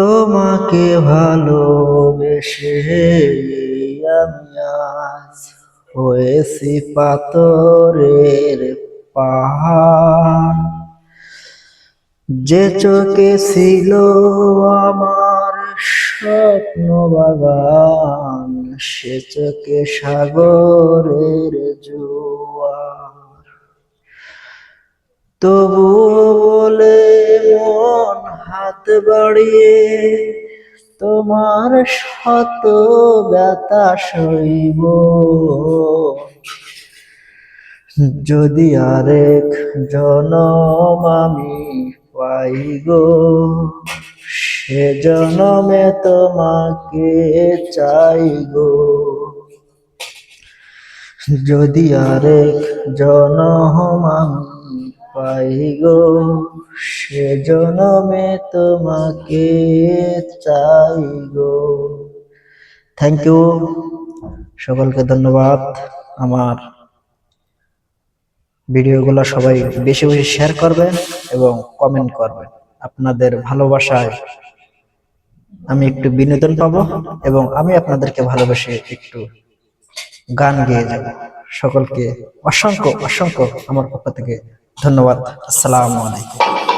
তোমাকে ভালোবেসে আমি আজ হয়েছি পাথরের পাহাড়। যে চোখে ছিল আমার স্বপ্ন বাগান, সে চোখে সাগরের জোয়ার। তবুও বলে মন হাত বাড়িয়ে তোমার শত ব্যথা সইব, যদি আরেক জনম আমি পাই গো, সে জনমে তোমাকে চাই গো। যদি আরেক জনম আমি পাই গো, সে জনমে তোমাকে চাই গো। থ্যাংক ইউ, সকলকে ধন্যবাদ। আমার ভিডিওগুলো সবাই বেশি বেশি শেয়ার করবেন এবং কমেন্ট করবেন। আপনাদের ভালোবাসায় আমি একটু বিনোদন পাবো এবং আমি আপনাদেরকে ভালোবেসে একটু গান গেয়ে যাব। সকলকে অসংখ্য অসংখ্য আমার পক্ষ থেকে ধন্যবাদ। আসসালামু আলাইকুম।